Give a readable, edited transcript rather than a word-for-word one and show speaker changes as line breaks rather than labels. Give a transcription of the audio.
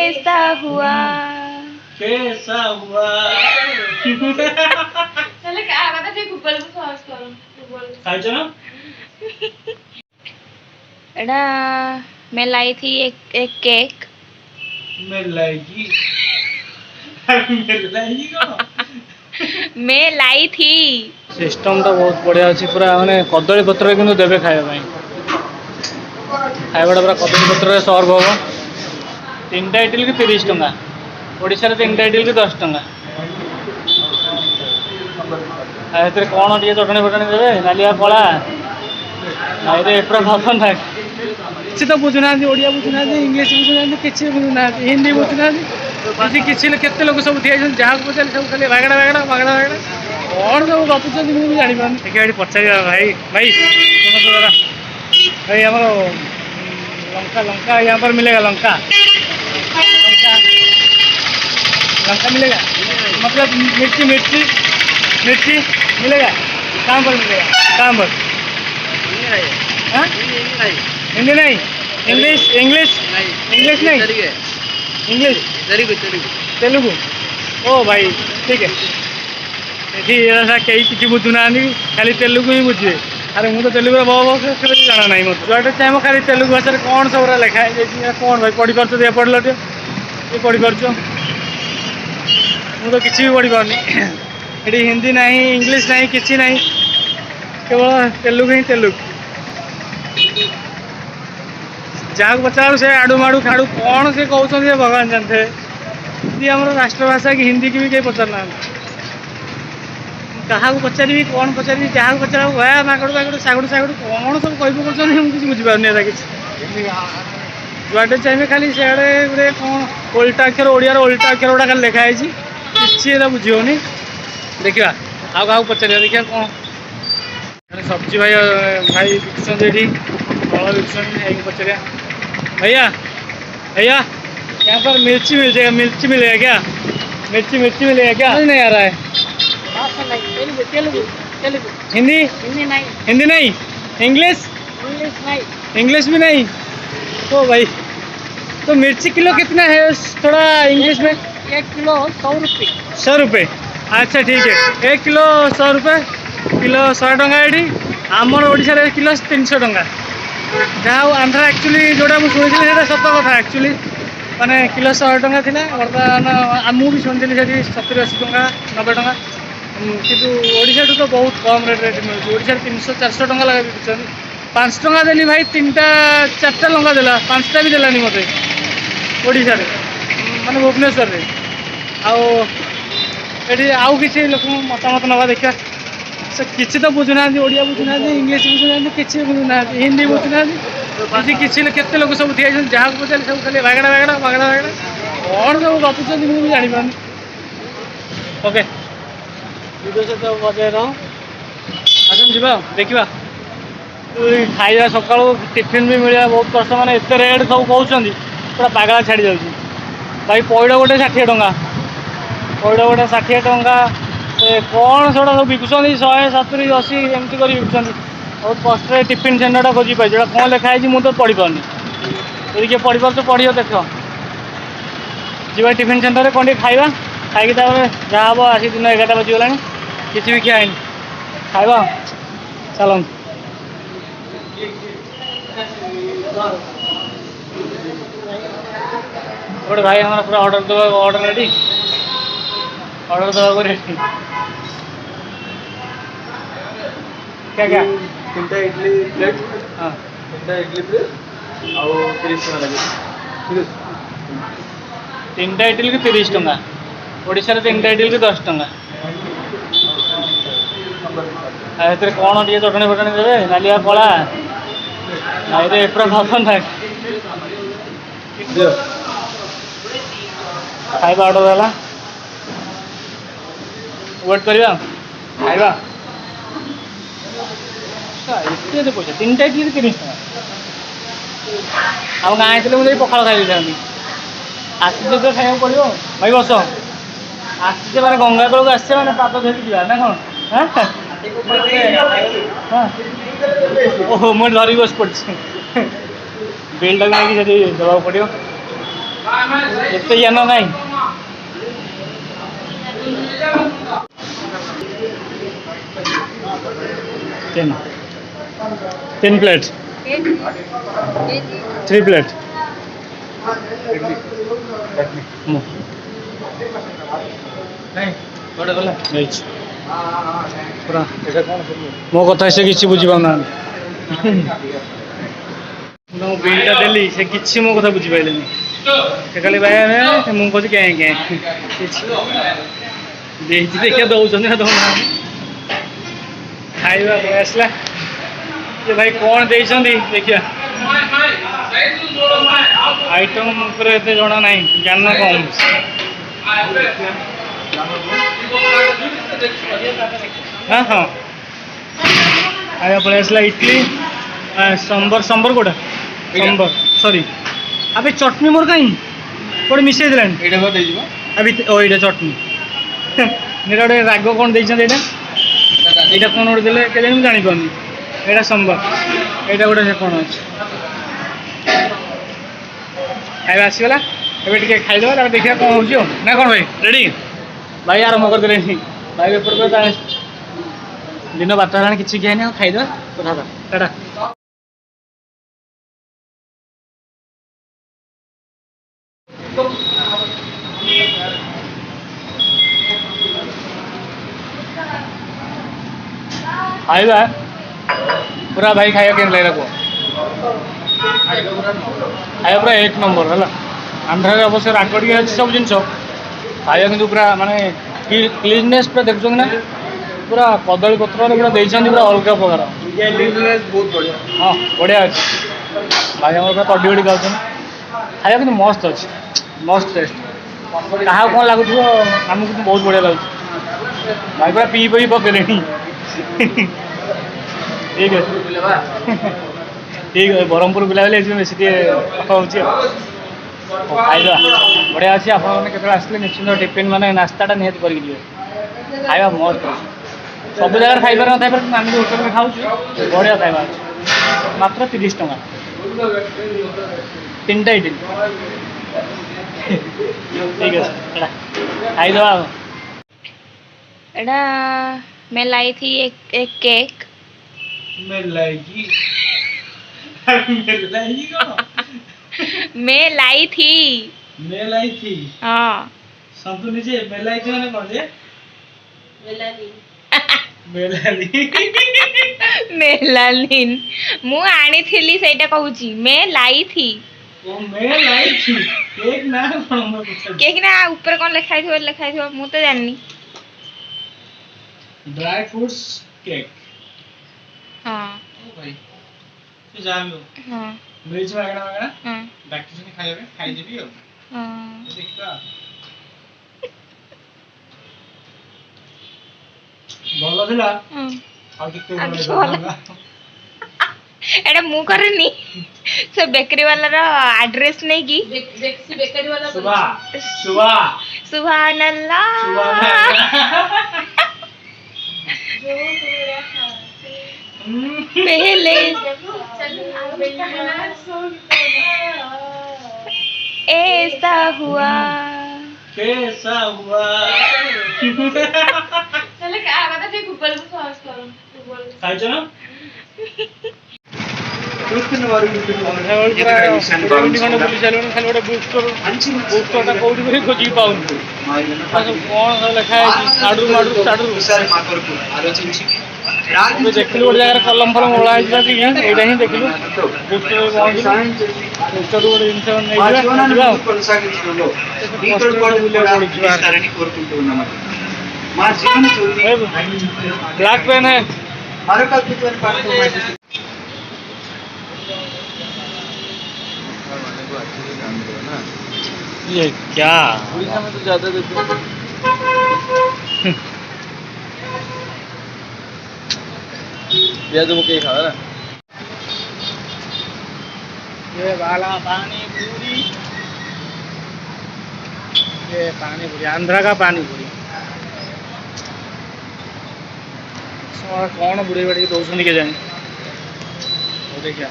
कैसा हुआ
कैसा हुआ
चले क्या बता जे गूगल पे सर्च करो गूगल
खाइछ ना
एडा मैं लाई थी एक केक
मैं लाएगी
मैं लाई थी
सिस्टम तो बहुत बढ़िया अच्छी पूरा माने कदली पत्र किंतु देबे खाଇବା खाइबाटा पूरा कदली पत्र सर्व हम 3टा इडली की 30 टंका ओडिशा रे 3टा इडली की 10 टंका एतरे कोन टिके चटणी फटणी देबे नालिया कला नाइ रे पूरा खतरनाक किसी तो बुझुना ओडिया बुझुना इंग्लिश बुझुना किसी बुझुना हिंदी बुझुना किसी केते लोग सब ठिया जहाँ पचारे सब खाली बागड़ा बागड़ा बागड़ा बागड़ा कौन सब गपुच मुझे जानी पानी देखिए ये पचार भाई भाई भाई आम लंका लंका यहाँ पर मिलेगा लंका लंका लंका मिलेगा मतलब मिर्ची मिर्ची मिर्ची मिलेगा कहाँ पर मिलेगा कहाँ पर हाँ हिंदी नहीं इंग्लिश इंग्लिश इंग्लिश नहीं इंग्लिश तेलुगु ओ भाई ठीक है ये कई किसी बुझुना खाली तेलुगु ही बुझे अरे मुझे तेलुगु बहुत जाना ना मत जो चाहे खाली तेलुगु भाषा कौन सब लिखा है कौन भाई पढ़ी पार्छ ये पढ़ल ये पढ़ी पार्छ मुझे किसी भी पढ़ी पारनी ये हिंदी नहीं इंग्लिश नहीं किसी नहीं केवल तेलुगु ही तेलुगु जहाँ को पचारू से आड़ू माड़ू खाड़ू कौन से कहते भगवान जानते ये आम राष्ट्रभाषा कि हिंदी की भी कहीं पचारना क्या पचारि कौन पचारि जहाँ पचार भया मागड़ मागड़ सागड़ सागड़ कौन सब कह पकड़ मुझे बुझीपार किसी जुआडे चाहिए खाली सियाड़े गोटे कौन ओल्टा अक्षर ओडिया ओल्टा अक्षर गुड़ा खाली लिखाई किसी बुझीनी देखा आउ क्या पचार देखिए कौन सब्जी भाई भाई बिकुंट ये फल बिकुंट पचार भैया भैया यहाँ पर मिर्ची मिल जाएगा मिर्ची मिलेगा क्या मिर्ची मिर्ची मिलेगा क्या नहीं आ रहा है हिंदी हिंदी नहीं इंग्लिश इंग्लिश भी नहीं तो भाई तो मिर्ची किलो कितना है थोड़ा इंग्लिश में
1 किलो 100 रुपये
100 रुपये अच्छा ठीक है 1 किलो 100 रुपये किलो 100 टंका ये आमर ओडिशा रे किलो 300 टंका जहाँ आंध्रा एक्चुअली जोड़ा मुझे शुणी सत कथा एक्चुअली माने किलो 100 टंका थी बर्तमान मुझे शुणी 70-80 टंका 90 टंका किंतु ओडिशा तो बहुत कम रेट मिलूँ ओडिशा 300-400 टंका लगा बिकुं 5 टंका देली भाई 3टा 4टा लंका देला 5टा भी देलानी मत ओडिशा माने भुवनेश्वर आउ किसी लोक मतामत नवा देखा किसी तो बुझुना ओडिया बुझुना इंग्लिश बुझुना किसी बुझुना हिंदी बुझुना किसी केते लोग सब ठिया जहाँ पचारे सब खाली बागड़ा बागड़ा बागड़ा बागड़ा कौन सब गपुच मुझे जानी पानी ओके वीडियो सहित बजाय रह आसन जा देखा खाଇବା सकाळू टिफिन भी मिलवा बहुत कष्ट मैंने एत रेट सब कहते पूरा पागला छाड़ी जाऊँगी भाई पैड़ गोटे 60 टंका पैड़ गोटे 60 टंका कौन सेटा सब बिकुंट 100-70-80 एमती कर बिकुंट बहुत कष्ट टिफिन सेन्टरटा खोजी पाई जो कौन लिखाई मुझे तो पढ़ी पारनी यदि किए पढ़ी पार्छ पढ़ देख जी टिफिन सेन्टर में कौन खाଇବା खाई जहाँ हम आसी दिन 11टा बजीगला किसी भी खाए खाଇବା चल गोटे भाई हमारा पूरा ऑर्डर दबा ऑर्डर रेडी ऑर्डर दबा रेडी क्या क्या
3टा इडली प्लेट
हाँ
3टा इडली प्लेट आउ 30 टका लगे
3टा इडली की 30 टंका ओडिशा रे 3टा इडली की 10 टंका एतरे कौन टिके चटणी फटणी देबे नालिया कला नाइ रे पूरा खतरनाक खाଇବା ऑर्डर है वेट करवा खाଇବା एत पैसा 3टा इडली 30 टका आउ गाँ आते मुझे पखाड़ खाई था आसी तो खाया पड़ो भाई बस आसी मैंने गंगा कूल को आसचे मैंने पाद धरिक जा ना कौन हाँ ओहो मुझे धरिक बस पड़ी बिल टाक नहीं दबा पड़ो एते ज्ञान नहीं तीन 3 प्लेट 3 प्लेट पूरा मो कथा से किसी बुझी पाना बिलटा देली से किसी मो कथा बुझी पाइले से खाली भाई मुझे कौन क्या क्या देखिए दौरान ना दौना खाଇବା आसला ये भाई कौन देखिए आइटम एते जना ना ज्ञान कम हाँ हाँ खाଇବା पड़े आसला इडली संबर संबर कोटा संबर सॉरी अबे चटनी मोर कहीं कोटे मिसई देलानी अभी ओ ये चटनी मेरा गोटे राग कौन देखते यहाँ कौन गोटे देले के जानी जानी पानी यहाँ संबर यहाँ गोटे कौन अच्छे खाଇବା आसीगला एबे टिके खाइदेवा देखिए कौन हो ना कौन भाई रेडी भाई आरंभ करदे भाई पेपर दिन 12 किसी खाई खाइदेवा कथा टाटा खाइबा पूरा भाई खाइबा केन लगे को खाइबा पूरा 1 नंबर है आंध्र अवश्य राग टे अच्छे सब जिन खाइबा कि पूरा माने क्लीननेस पूरा देखुं ना पूरा कदली पत्र पूरा देखते पूरा अलग प्रकार
बहुत बढ़िया
हाँ बढ़िया अच्छे भाई हमारे पूरा तड़ी बड़ी खाऊँ खाइबा कि मस्त अच्छे मस्त टेस्ट क्या कौन लगुव आमको बहुत बढ़िया लगे भाई पूरा पी पी पकड़े ठीक है ठीक है ब्रह्मपुर बुला बेस खाइदा बढ़िया अच्छे आपते आसले निश्चिंत टिफिन माने नास्ताटा निहत करके खाइबा मस्त सब जगह खाइबार ना थाई आम होटेल में खाऊ बढ़िया खाइबा मात्र 30 टका 3टा इडली ठीक है खाइदवा
एड़ा मैं लाई थी एक केक मैं लाई थी हाँ
संतु निजे मेलाई थी माने कौन जे
मेलानिन मु आनी थिली सेटा कहूची मैं लाई थी केक ना ऊपर कौन लिखाई थो मु तो जाननी
ड्राई फ्रूट्स केक
हाँ
भाई तू जानो
हाँ
मिर्च वगैरह वगैरह
हाँ
डाक्टर ने खाई देबी हो
हाँ
देखता भलो थिला
हाँ
आ किते
एटा मु करनी से बेकरी वाला रो एड्रेस नहीं की बेकरी वाला सुभान अल्लाह पहले ऐसा हुआ
कैसा हुआ
चले क्या बता फिर गूगल पे सर्च करो
खाई ना खोजी पाऊन कौन लिखा है देखिलु गोटे जगह कलम फलम ओला यहाँ ही देखिलु ब्लैक पेन है ये क्या उड़ीसा में तो ज्यादा देते हैं तो वो क्या खा रहा ये वाला पानी पूरी आंध्रा का पानी पूरी कौन बुढ़े बड़ी दौरान के जाए देखिए